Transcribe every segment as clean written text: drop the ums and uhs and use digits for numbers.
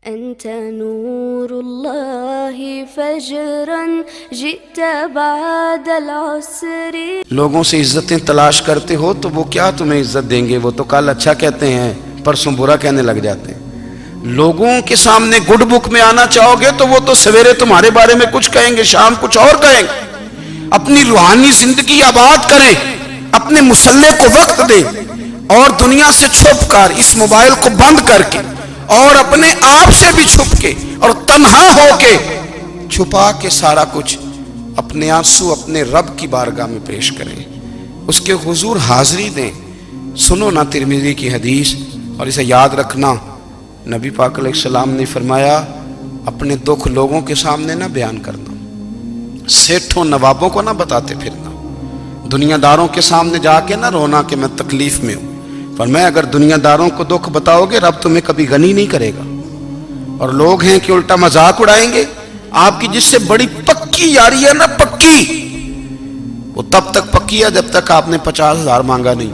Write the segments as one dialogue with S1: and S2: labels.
S1: أنت نور الله فجرا جئت بعد العسر.
S2: لوگوں سے عزتیں تلاش کرتے ہو تو وہ کیا تمہیں عزت دیں گے؟ وہ تو کل اچھا کہتے ہیں پرسوں برا کہنے لگ جاتے ہیں. لوگوں کے سامنے گڈ بک میں آنا چاہو گے تو وہ تو سویرے تمہارے بارے میں کچھ کہیں گے، شام کچھ اور کہیں گے. اپنی روحانی زندگی آباد کریں، اپنے مسلح کو وقت دیں اور دنیا سے چھپ کر اس موبائل کو بند کر کے اور اپنے آپ سے بھی چھپ کے اور تنہا ہو کے چھپا کے سارا کچھ اپنے آنسو اپنے رب کی بارگاہ میں پیش کریں، اس کے حضور حاضری دیں. سنو نا ترمذی کی حدیث اور اسے یاد رکھنا. نبی پاک علیہ السلام نے فرمایا اپنے دکھ لوگوں کے سامنے نہ بیان کرنا، سیٹھوں نوابوں کو نہ بتاتے پھرنا، دنیا داروں کے سامنے جا کے نہ رونا کہ میں تکلیف میں ہوں. فرمایا اگر دنیا داروں کو دکھ بتاؤ گے رب تمہیں کبھی غنی نہیں کرے گا. اور لوگ ہیں کہ الٹا مذاق اڑائیں گے. آپ کی جس سے بڑی پکی یاری ہے نا، پکی، وہ تب تک پکی ہے جب تک آپ نے 50,000 مانگا نہیں.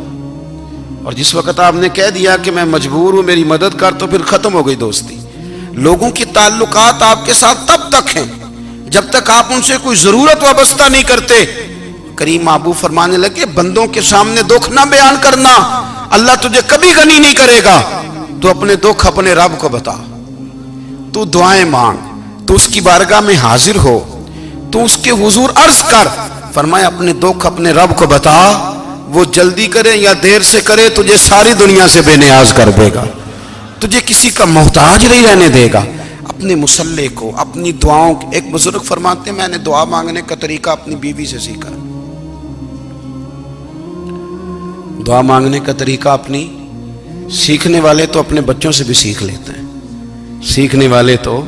S2: اور جس وقت آپ نے کہہ دیا کہ میں مجبور ہوں میری مدد کر تو پھر ختم ہو گئی دوستی. لوگوں کی تعلقات آپ کے ساتھ تب تک ہیں جب تک آپ ان سے کوئی ضرورت وابستہ نہیں کرتے. کریم محبوب فرمانے لگے بندوں کے سامنے دکھ نہ بیان کرنا، اللہ تجھے کبھی غنی نہیں کرے گا. تو اپنے دکھ اپنے رب کو بتا، تو دعائیں مانگ، تو اس کی بارگاہ میں حاضر ہو، تو اس کے حضور عرض کر. فرمایا اپنے دکھ اپنے رب کو بتا، وہ جلدی کرے یا دیر سے کرے تجھے ساری دنیا سے بے نیاز کر دے گا، تجھے کسی کا محتاج نہیں رہنے دے گا. اپنے مسلح کو اپنی دعاؤں. ایک بزرگ فرماتے ہیں میں نے دعا مانگنے کا طریقہ اپنی بیوی سے سیکھا. دعا مانگنے کا طریقہ اپنی، سیکھنے والے تو اپنے بچوں سے بھی سیکھ لیتے ہیں، سیکھنے والے تو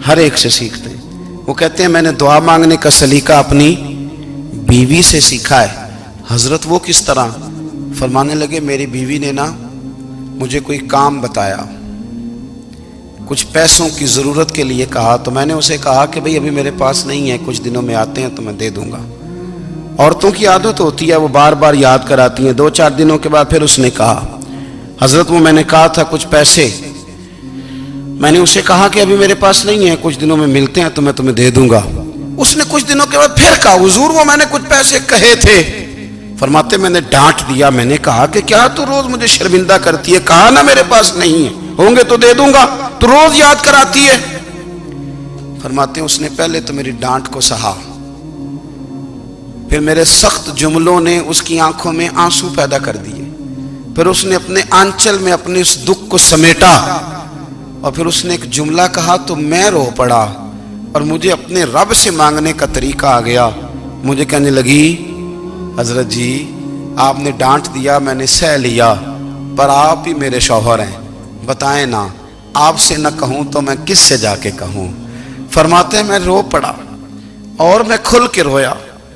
S2: ہر ایک سے سیکھتے ہیں. وہ کہتے ہیں میں نے دعا مانگنے کا سلیقہ اپنی بیوی سے سیکھا ہے. حضرت وہ کس طرح؟ فرمانے لگے میری بیوی نے نا مجھے کوئی کام بتایا، کچھ پیسوں کی ضرورت کے لیے کہا، تو میں نے اسے کہا کہ بھئی ابھی میرے پاس نہیں ہے، کچھ دنوں میں آتے ہیں تو میں دے دوں گا. عورتوں کی عادت ہوتی ہے وہ بار بار یاد کراتی ہیں. 2-4 دنوں کے بعد پھر اس نے کہا حضرت وہ میں نے کہا تھا کچھ پیسے، میں نے اسے کہا کہ ابھی میرے پاس نہیں ہے، کچھ دنوں میں ملتے ہیں تو میں تمہیں دے دوں گا. اس نے کچھ دنوں کے بعد پھر کہا حضور وہ میں نے کچھ پیسے کہے تھے. فرماتے میں نے ڈانٹ دیا، میں نے کہا کہ کیا تو روز مجھے شرمندہ کرتی ہے، کہا نا میرے پاس نہیں ہے، ہوں گے تو دے دوں گا، تو روز یاد کراتی ہے. فرماتے ہیں اس نے پہلے تو میری ڈانٹ کو سہا، پھر میرے سخت جملوں نے اس کی آنکھوں میں آنسو پیدا کر دیے، پھر اس نے اپنے آنچل میں اپنے اس دکھ کو سمیٹا اور پھر اس نے ایک جملہ کہا تو میں رو پڑا اور مجھے اپنے رب سے مانگنے کا طریقہ آ گیا. مجھے کہنے لگی حضرت جی آپ نے ڈانٹ دیا میں نے سہ لیا، پر آپ ہی میرے شوہر ہیں، بتائیں نا آپ سے نہ کہوں تو میں کس سے جا کے کہوں. فرماتے ہیں میں رو پڑا اور میں کھل کے رویا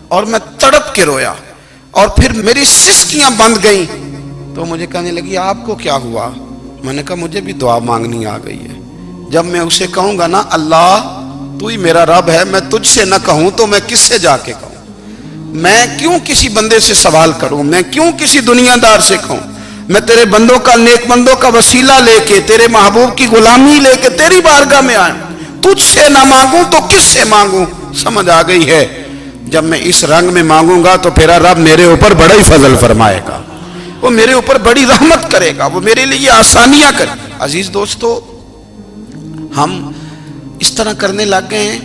S2: اور میں تڑپ کے رویا اور پھر میری سسکیاں بند گئیں. تو مجھے کہنے لگی آپ کو کیا ہوا؟ میں نے کہا مجھے بھی دعا مانگنی آ گئی ہے. جب میں اسے کہوں گا نا اللہ تو ہی میرا رب ہے، میں تجھ سے نہ کہوں تو میں کس سے جا کے کہوں؟ میں کیوں کسی بندے سے سوال کروں؟ میں کیوں کسی دنیا دار سے کہوں؟ میں تیرے بندوں کا، نیک بندوں کا وسیلہ لے کے، تیرے محبوب کی غلامی لے کے تیری بارگاہ میں آیا، تجھ سے نہ مانگوں تو کس سے مانگوں؟ سمجھ آ گئی ہے جب میں اس رنگ میں مانگوں گا تو پھر رب میرے اوپر بڑا ہی فضل فرمائے گا، وہ میرے اوپر بڑی رحمت کرے گا، وہ میرے لیے آسانیاں کرے. عزیز دوستو ہم اس طرح کرنے لگ گئے ہیں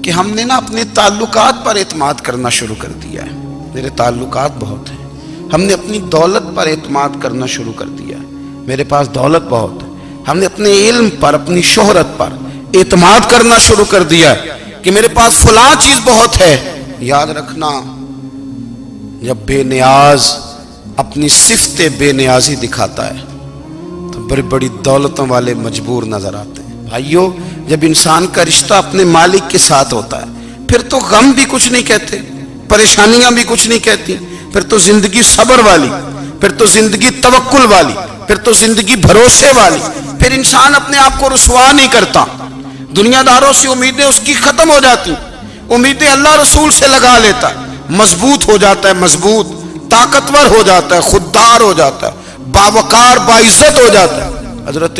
S2: کہ ہم نے نا اپنے تعلقات پر اعتماد کرنا شروع کر دیا ہے. میرے تعلقات بہت ہیں. ہم نے اپنی دولت پر اعتماد کرنا شروع کر دیا ہے، میرے پاس دولت بہت ہے. ہم نے اپنے علم پر، اپنی شہرت پر اعتماد کرنا شروع کر دیا ہے کہ میرے پاس فلاں چیز بہت ہے. یاد رکھنا جب بے نیاز اپنی صفت بے نیازی دکھاتا ہے تو بڑی بڑی دولتوں والے مجبور نظر آتے ہیں. بھائیو جب انسان کا رشتہ اپنے مالک کے ساتھ ہوتا ہے پھر تو غم بھی کچھ نہیں کہتے، پریشانیاں بھی کچھ نہیں کہتی، پھر تو زندگی صبر والی، پھر تو زندگی توکل والی، پھر تو زندگی بھروسے والی. پھر انسان اپنے آپ کو رسوا نہیں کرتا، دنیا داروں سے امیدیں اس کی ختم ہو جاتی، امیدیں اللہ رسول سے لگا لیتا ہے، مضبوط ہو جاتا ہے، مضبوط، طاقتور ہو جاتا ہے، خوددار ہو جاتا ہے، باوقار باعزت ہو جاتا ہے. حضرت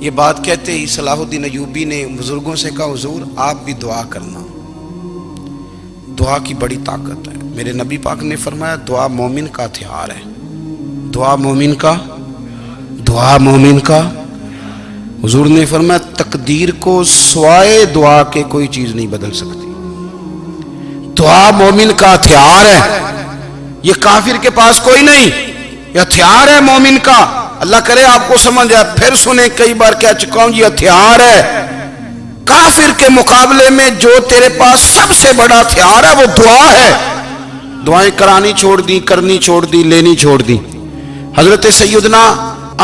S2: یہ بات کہتے ہی صلاح الدین ایوبی نے بزرگوں سے کہا حضور آپ بھی دعا کرنا، دعا کی بڑی طاقت ہے۔ میرے نبی پاک نے فرمایا دعا مومن کا ہتھیار ہے، دعا مومن کا، دعا مومن کا۔ حضور نے فرمایا تقدیر کو سوائے دعا کے کوئی چیز نہیں بدل سکتی، دعا مومن کا ہتھیار ہے، یہ کافر کے پاس کوئی نہیں، یہ ہتھیار ہے مومن کا۔ اللہ کرے آپ کو سمجھ آئے، پھر سنیں، کئی بار کہہ چکا ہوں یہ ہتھیار ہے۔ کافر کے مقابلے میں جو تیرے پاس سب سے بڑا ہتھیار ہے وہ دعا ہے۔ دعائیں کرانی چھوڑ دی، کرنی چھوڑ دی، لینی چھوڑ دی۔ حضرت سیدنا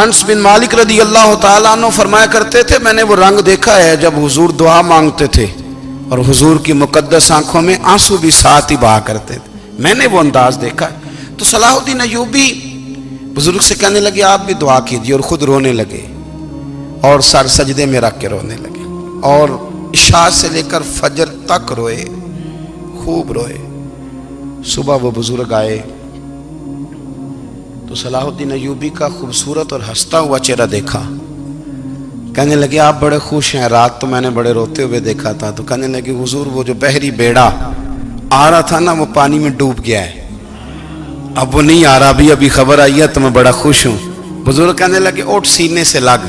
S2: انس بن مالک رضی اللہ تعالیٰ عنہ فرمایا کرتے تھے میں نے وہ رنگ دیکھا ہے جب حضور دعا مانگتے تھے اور حضور کی مقدس آنکھوں میں آنسو بھی ساتھ ہی بہا کرتے تھے، میں نے وہ انداز دیکھا ہے۔ تو صلاح الدین ایوبی بزرگ سے کہنے لگے آپ بھی دعا کیجیے، اور خود رونے لگے اور سر سجدے میں رکھ کے رونے لگے، اور عشاء سے لے کر فجر تک روئے، خوب روئے۔ صبح وہ بزرگ آئے تو صلاح الدین ایوبی کا خوبصورت اور ہنستا ہوا چہرہ دیکھا، کہنے لگے آپ بڑے خوش ہیں، رات تو میں نے بڑے روتے ہوئے دیکھا تھا۔ تو کہنے لگے حضور وہ جو بحری بیڑا آ رہا تھا نا وہ پانی میں ڈوب گیا ہے، اب وہ نہیں آ رہا، ابھی خبر آئی ہے تو میں بڑا خوش ہوں۔ بزرگ کہنے لگے اٹھ سینے سے لگ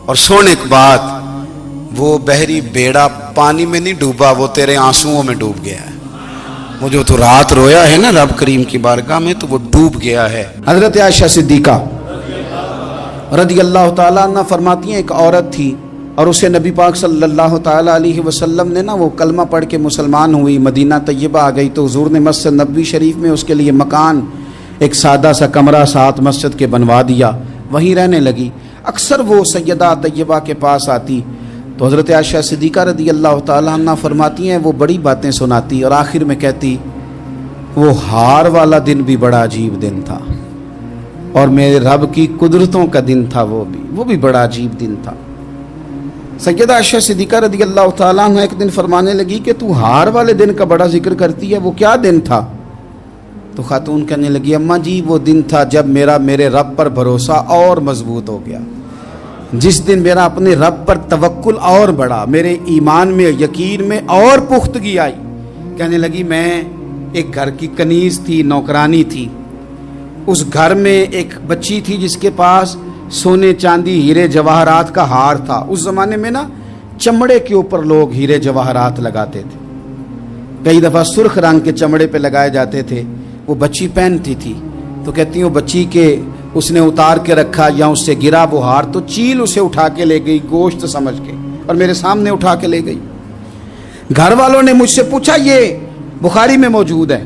S2: اور سن ایک بات، وہ بحری بیڑا پانی میں نہیں ڈوبا، وہ تیرے آنسوؤں میں ڈوب گیا ہے۔ وہ جو تو رات رویا ہے نا رب کریم کی بارگاہ میں تو وہ ڈوب گیا ہے۔ حضرت عائشہ صدیقہ رضی اللہ تعالیٰ عنہ فرماتی ہیں ایک عورت تھی اور اسے نبی پاک صلی اللہ تعالیٰ علیہ وسلم نے نا وہ کلمہ پڑھ کے مسلمان ہوئی، مدینہ طیبہ آ گئی تو حضور نے مسجد نبوی شریف میں اس کے لیے مکان، ایک سادہ سا کمرہ ساتھ مسجد کے بنوا دیا، وہیں رہنے لگی۔ اکثر وہ سیدہ طیبہ کے پاس آتی تو حضرت عائشہ صدیقہ رضی اللہ تعالیٰ عنہ فرماتی ہیں وہ بڑی باتیں سناتی اور آخر میں کہتی وہ ہار والا دن بھی بڑا عجیب دن تھا اور میرے رب کی قدرتوں کا دن تھا، وہ بھی بڑا عجیب دن تھا۔ سیدہ عائشہ صدیقہ رضی اللہ تعالیٰ عنہ ایک دن فرمانے لگی کہ تو ہار والے دن کا بڑا ذکر کرتی ہے، وہ کیا دن تھا؟ تو خاتون کہنے لگی اماں جی وہ دن تھا جب میرے رب پر بھروسہ اور مضبوط ہو گیا، جس دن میرا اپنے رب پر توکل اور بڑھا، میرے ایمان میں یقین میں اور پختگی آئی۔ کہنے لگی میں ایک گھر کی کنیز تھی، نوکرانی تھی، اس گھر میں ایک بچی تھی جس کے پاس سونے چاندی ہیرے جواہرات کا ہار تھا۔ اس زمانے میں نا چمڑے کے اوپر لوگ ہیرے جواہرات لگاتے تھے، کئی دفعہ سرخ رنگ کے چمڑے پہ لگائے جاتے تھے، وہ بچی پہنتی تھی تو کہتی ہوں بچی کے اس نے اتار کے رکھا یا اس سے گرا وہ ہار تو چیل اسے اٹھا کے لے گئی گوشت سمجھ کے اور میرے سامنے اٹھا کے لے گئی۔ گھر والوں نے مجھ سے پوچھا، یہ بخاری میں موجود ہے،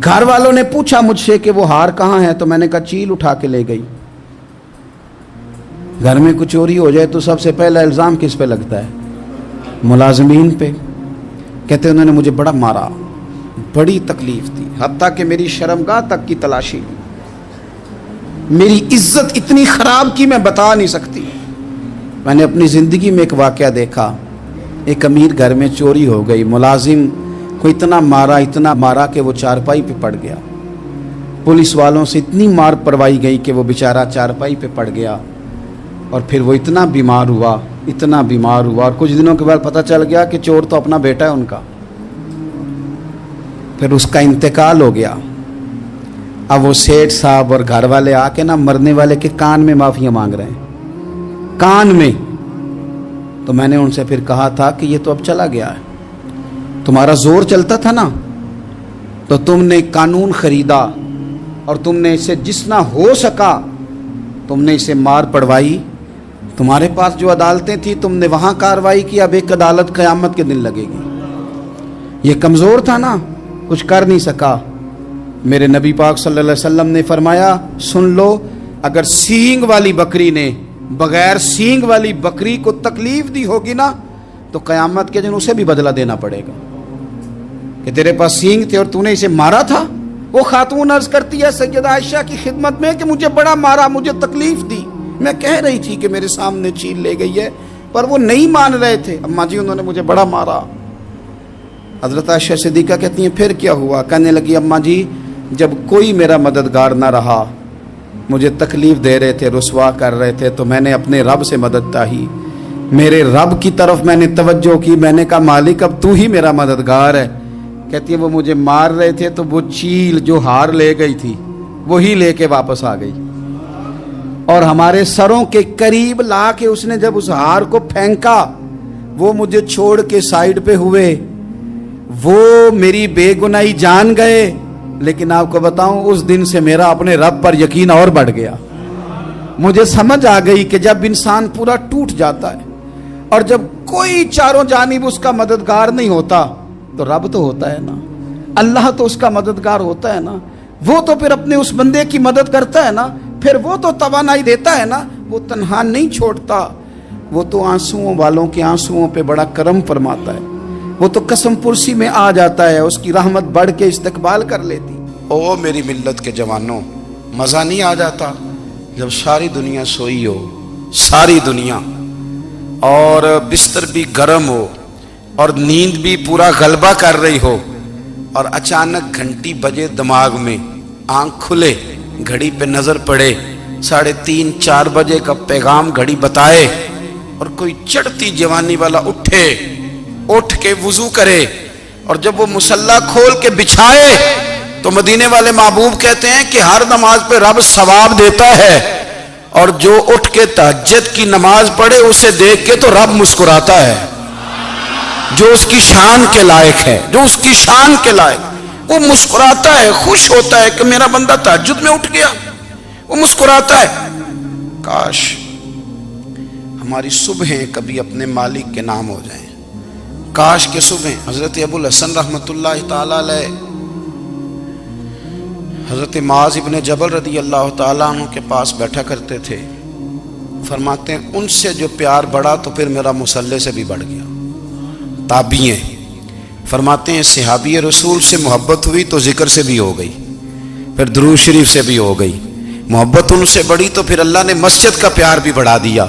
S2: گھر والوں نے پوچھا مجھ سے کہ وہ ہار کہاں ہے تو میں نے کہا چیل اٹھا کے لے گئی۔ گھر میں کچھ چوری ہو جائے تو سب سے پہلا الزام کس پہ لگتا ہے؟ ملازمین پہ۔ کہتے انہوں نے مجھے بڑا مارا، بڑی تکلیف تھی، حتیٰ کہ میری شرمگاہ تک کی تلاشی لی، میری عزت اتنی خراب کی میں بتا نہیں سکتی۔ میں نے اپنی زندگی میں ایک واقعہ دیکھا، ایک امیر گھر میں چوری ہو گئی، ملازم کو اتنا مارا کہ وہ چارپائی پہ پڑ گیا، پولیس والوں سے اتنی مار پروائی گئی کہ وہ بیچارہ چارپائی پہ پڑ گیا، اور پھر وہ اتنا بیمار ہوا اور کچھ دنوں کے بعد پتہ چل گیا کہ چور تو اپنا بیٹا ہے ان کا، پھر اس کا انتقال ہو گیا۔ اب وہ سیٹھ صاحب اور گھر والے آ کے نا مرنے والے کے کان میں معافیاں مانگ رہے ہیں، کان میں۔ تو میں نے ان سے پھر کہا تھا کہ یہ تو اب چلا گیا ہے، تمہارا زور چلتا تھا نا تو تم نے قانون خریدا اور تم نے اسے جتنا ہو سکا تم نے اسے مار پڑوائی، تمہارے پاس جو عدالتیں تھیں تم نے وہاں کارروائی کی، اب ایک عدالت قیامت کے دن لگے گی۔ یہ کمزور تھا نا، کچھ کر نہیں سکا۔ میرے نبی پاک صلی اللہ علیہ وسلم نے فرمایا سن لو، اگر سینگ والی بکری نے بغیر سینگ والی بکری کو تکلیف دی ہوگی نا تو قیامت کے دن اسے بھی بدلہ دینا پڑے گا کہ تیرے پاس سینگ تھے اور تو نے اسے مارا تھا۔ وہ خاتون عرض کرتی ہے سیدہ عائشہ کی خدمت میں کہ مجھے بڑا مارا، مجھے تکلیف دی، میں کہہ رہی تھی کہ میرے سامنے چیل لے گئی ہے پر وہ نہیں مان رہے تھے، اماں جی انہوں نے مجھے بڑا مارا۔ حضرت عائشہ صدیقہ کہتی ہیں پھر کیا ہوا؟ کہنے لگی اماں جی جب کوئی میرا مددگار نہ رہا، مجھے تکلیف دے رہے تھے، رسوا کر رہے تھے، تو میں نے اپنے رب سے مدد چاہی، میرے رب کی طرف میں نے توجہ کی، میں نے کہا مالک اب تو ہی میرا مددگار ہے۔ کہتی ہے وہ مجھے مار رہے تھے تو وہ چیل جو ہار لے گئی تھی وہی لے کے واپس آ گئی، اور ہمارے سروں کے قریب لا کے اس نے جب اس ہار کو پھینکا، وہ مجھے چھوڑ کے سائیڈ پہ ہوئے، وہ میری بے گناہی جان گئے، لیکن آپ کو بتاؤں اس دن سے میرا اپنے رب پر یقین اور بڑھ گیا۔ مجھے سمجھ آ گئی کہ جب انسان پورا ٹوٹ جاتا ہے اور جب کوئی چاروں جانب اس کا مددگار نہیں ہوتا تو رب تو ہوتا ہے نا، اللہ تو اس کا مددگار ہوتا ہے نا، وہ تو پھر اپنے اس بندے کی مدد کرتا ہے نا، پھر وہ تو توانائی دیتا ہے نا، وہ تنہا نہیں چھوڑتا، وہ تو آنسوؤں والوں کے آنسوؤں پہ بڑا کرم فرماتا ہے، وہ تو قسم پرسی میں آ جاتا ہے، اس کی رحمت بڑھ کے استقبال کر لیتی۔ او میری ملت کے جوانوں، مزہ نہیں آ جاتا جب ساری دنیا سوئی ہو، ساری دنیا، اور بستر بھی گرم ہو اور نیند بھی پورا غلبہ کر رہی ہو، اور اچانک گھنٹی بجے دماغ میں، آنکھ کھلے، گھڑی پہ نظر پڑے، 3:30 4 بجے کا پیغام گھڑی بتائے، اور کوئی چڑھتی جوانی والا اٹھ کے وضو کرے، اور جب وہ مصلی کھول کے بچھائے تو مدینے والے محبوب کہتے ہیں کہ ہر نماز پہ رب ثواب دیتا ہے، اور جو اٹھ کے تہجد کی نماز پڑھے اسے دیکھ کے تو رب مسکراتا ہے، جو اس کی شان کے لائق ہے، جو اس کی شان کے لائق، وہ مسکراتا ہے، خوش ہوتا ہے کہ میرا بندہ تہجد میں اٹھ گیا، وہ مسکراتا ہے۔ کاش ہماری صبحیں کبھی اپنے مالک کے نام ہو جائیں، کاش کے صبحیں۔ حضرت ابو الحسن رحمۃ اللہ تعالی علیہ حضرت معاذ ابن جبل رضی اللہ تعالیٰ عنہ کے پاس بیٹھا کرتے تھے، فرماتے ہیں ان سے جو پیار بڑھا تو پھر میرا مصلی سے بھی بڑھ گیا۔ تابعین فرماتے ہیں صحابی رسول سے محبت ہوئی تو ذکر سے بھی ہو گئی، پھر درود شریف سے بھی ہو گئی، محبت ان سے بڑھی تو پھر اللہ نے مسجد کا پیار بھی بڑھا دیا۔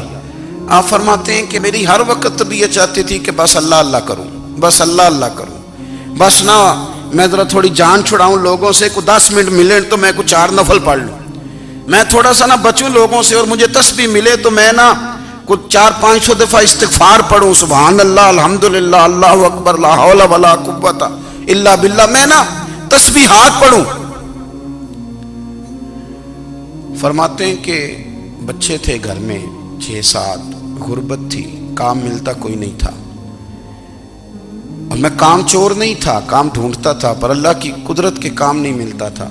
S2: آپ فرماتے ہیں کہ میری ہر وقت طبیعت چاہتی تھی کہ بس اللہ اللہ کروں، بس اللہ اللہ کروں، بس نہ میں ذرا تھوڑی جان چھڑاؤں لوگوں سے، کوئی 10 منٹ ملے تو میں کوئی 4 نفل پڑھ لوں، میں تھوڑا سا نہ بچوں لوگوں سے، اور مجھے تسبیح ملے تو میں نہ کچھ 400-500 دفعہ استغفار پڑھوں، سبحان اللہ، الحمدللہ، اللہ اکبر، لا حول ولا قوت الا باللہ، میں نہ تسبیحات پڑھوں۔ فرماتے ہیں کہ بچے تھے گھر میں 6-7، غربت تھی، کام ملتا کوئی نہیں تھا، اور میں کام چور نہیں تھا، کام ڈھونڈتا تھا، پر اللہ کی قدرت کے کام نہیں ملتا تھا۔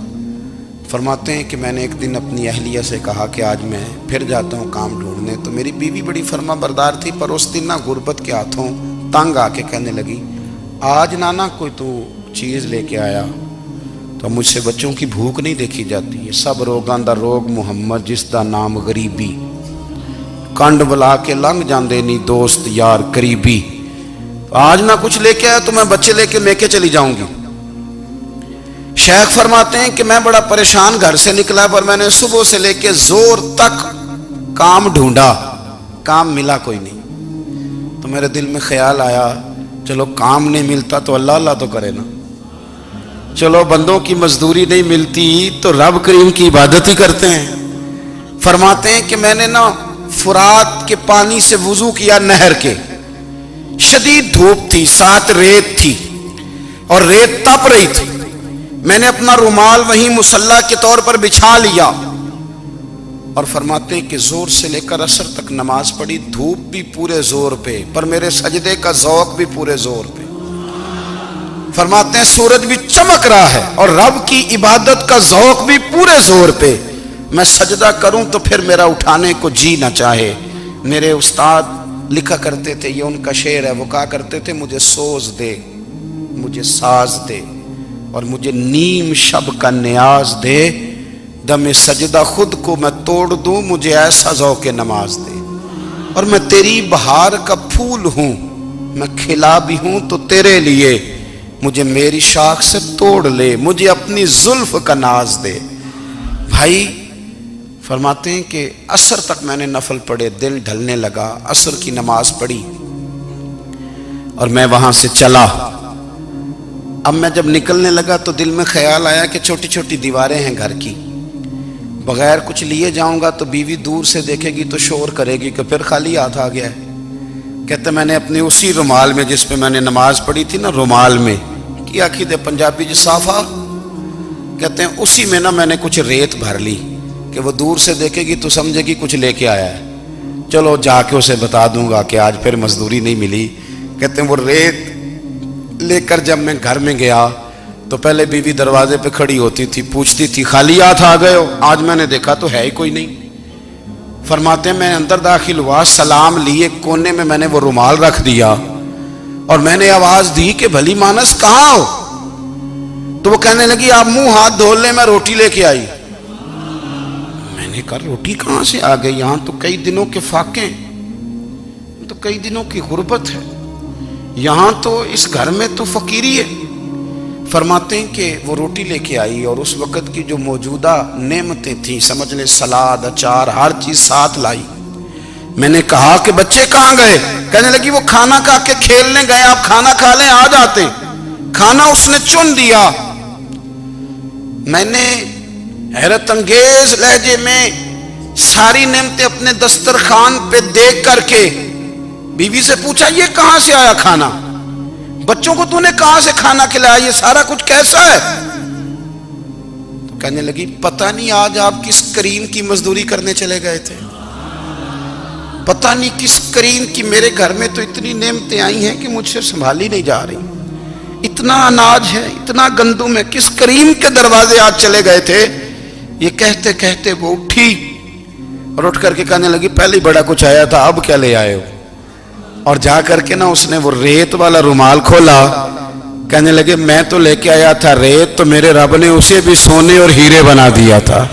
S2: فرماتے ہیں کہ میں نے ایک دن اپنی اہلیہ سے کہا کہ آج میں پھر جاتا ہوں کام ڈھونڈنے، تو میری بیوی بڑی فرما بردار تھی، پر اس دن نہ غربت کے ہاتھوں تنگ آ کے کہنے لگی آج نانا کوئی تو چیز لے کے آیا، تو مجھ سے بچوں کی بھوک نہیں دیکھی جاتی ہے، سب روگاں دا روگ محمد جس دا نام غریبی، کنڈ بلا کے لنگ جاندے نہیں دوست یار قریبی، آج نہ کچھ لے کے آیا تو میں بچے لے کے میکے چلی جاؤں گی۔ شیخ فرماتے ہیں کہ میں بڑا پریشان گھر سے نکلا، پر میں نے صبح سے لے کے زور تک کام ڈھونڈا، کام ملا کوئی نہیں، تو میرے دل میں خیال آیا چلو کام نہیں ملتا تو اللہ اللہ تو کرے نا، چلو بندوں کی مزدوری نہیں ملتی تو رب کریم کی عبادت ہی کرتے ہیں۔ فرماتے ہیں کہ میں نے نا فرات کے پانی سے وضو کیا، نہر کے، شدید دھوپ تھی، ساتھ ریت تھی اور ریت تپ رہی تھی، میں نے اپنا رومال وہیں مصلی کے طور پر بچھا لیا، اور فرماتے ہیں کہ زور سے لے کر عصر تک نماز پڑھی، دھوپ بھی پورے زور پہ، پر میرے سجدے کا ذوق بھی پورے زور پہ۔ فرماتے ہیں سورج بھی چمک رہا ہے اور رب کی عبادت کا ذوق بھی پورے زور پہ، میں سجدہ کروں تو پھر میرا اٹھانے کو جی نہ چاہے۔ میرے استاد لکھا کرتے تھے، یہ ان کا شعر ہے، وہ کہا کرتے تھے مجھے سوز دے، مجھے ساز دے، اور مجھے نیم شب کا نیاز دے، دم سجدہ خود کو میں توڑ دوں، مجھے ایسا ذوق نماز دے، اور میں تیری بہار کا پھول ہوں، میں کھلا بھی ہوں تو تیرے لیے، مجھے میری شاخ سے توڑ لے، مجھے اپنی زلف کا ناز دے۔ بھائی فرماتے ہیں کہ عصر تک میں نے نفل پڑھے، دل ڈھلنے لگا، عصر کی نماز پڑھی اور میں وہاں سے چلا۔ اب میں جب نکلنے لگا تو دل میں خیال آیا کہ چھوٹی چھوٹی دیواریں ہیں گھر کی، بغیر کچھ لیے جاؤں گا تو بیوی دور سے دیکھے گی تو شور کرے گی کہ پھر خالی ہاتھ آ گیا ہے۔ کہتے میں نے اپنے اسی رومال میں جس پہ میں نے نماز پڑھی تھی نا، رومال میں کیا عقیدے پنجابی جو صافہ کہتے ہیں، اسی میں نا میں نے کچھ ریت بھر لی کہ وہ دور سے دیکھے گی تو سمجھے گی کچھ لے کے آیا ہے، چلو جا کے اسے بتا دوں گا کہ آج پھر مزدوری نہیں ملی۔ کہتے ہیں وہ ریت لے کر جب میں گھر میں گیا تو پہلے بیوی دروازے پہ کھڑی ہوتی تھی، پوچھتی تھی خالی ہاتھ آ گئے ہو؟ آج میں نے دیکھا تو ہے ہی کوئی نہیں۔ فرماتے ہیں میں اندر داخل ہوا، سلام لیے، کونے میں نے وہ رومال رکھ دیا اور میں نے آواز دی کہ بھلی مانس کہاں ہو؟ تو وہ کہنے لگی آپ منہ ہاتھ دھو لیں، میں روٹی لے کے آئی۔ میں نے کہا روٹی کہاں سے آ گئی؟ یہاں تو کئی دنوں کے فاقے، تو کئی دنوں کی غربت ہے، یہاں تو اس گھر میں تو فقیری ہے۔ فرماتے ہیں کہ وہ روٹی لے کے آئی اور اس وقت کی جو موجودہ نعمتیں تھیں، سمجھ لیں سلاد، اچار، ہر چیز ساتھ لائی۔ میں نے کہا کہ بچے کہاں گئے؟ کہنے لگی وہ کھانا کھا کے کھیلنے گئے، آپ کھانا کھا لیں آ جاتے۔ کھانا اس نے چن دیا۔ میں نے حیرت انگیز لہجے میں ساری نعمتیں اپنے دسترخوان پہ دیکھ کر کے بیوی سے پوچھا یہ کہاں سے آیا کھانا؟ بچوں کو تو نے کہاں سے کھانا کھلایا؟ یہ سارا کچھ کیسا ہے؟ تو کہنے لگی پتہ نہیں آج آپ کس کریم کی مزدوری کرنے چلے گئے تھے، پتہ نہیں کس کریم کی، میرے گھر میں تو اتنی نعمتیں آئی ہیں کہ مجھ سے سنبھالی نہیں جا رہی، اتنا اناج ہے، اتنا گندم ہے، کس کریم کے دروازے آج چلے گئے تھے؟ یہ کہتے کہتے وہ اٹھی اور اٹھ کر کے کہنے لگی پہلے بڑا کچھ آیا تھا، اب کیا لے آئے ہو؟ اور جا کر کے نا اس نے وہ ریت والا رومال کھولا، کہنے لگے میں تو لے کے آیا تھا ریت، تو میرے رب نے اسے بھی سونے اور ہیرے بنا دیا تھا۔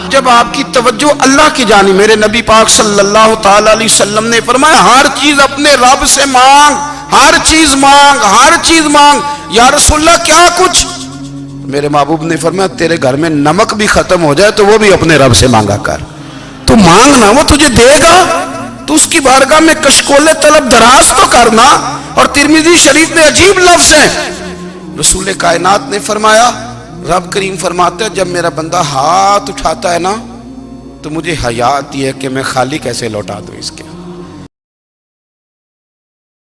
S2: جب آپ کی توجہ اللہ کی جانب، میرے نبی پاک صلی اللہ تعالی علیہ وسلم نے فرمایا ہر چیز اپنے رب سے مانگ، ہر چیز مانگ، ہر چیز مانگ۔ یا رسول اللہ کیا کچھ؟ میرے محبوب نے فرمایا تیرے گھر میں نمک بھی ختم ہو جائے تو وہ بھی اپنے رب سے مانگا کر، تو مانگنا وہ تجھے دے گا، تو اس کی بارگاہ میں کشکول طلب دراز تو کرنا۔ اور ترمذی شریف میں عجیب لفظ ہے، رسول کائنات نے فرمایا، رب کریم فرماتا ہے جب میرا بندہ ہاتھ اٹھاتا ہے نا تو مجھے حیا آتی ہے کہ میں خالی کیسے لوٹا دوں اس کے۔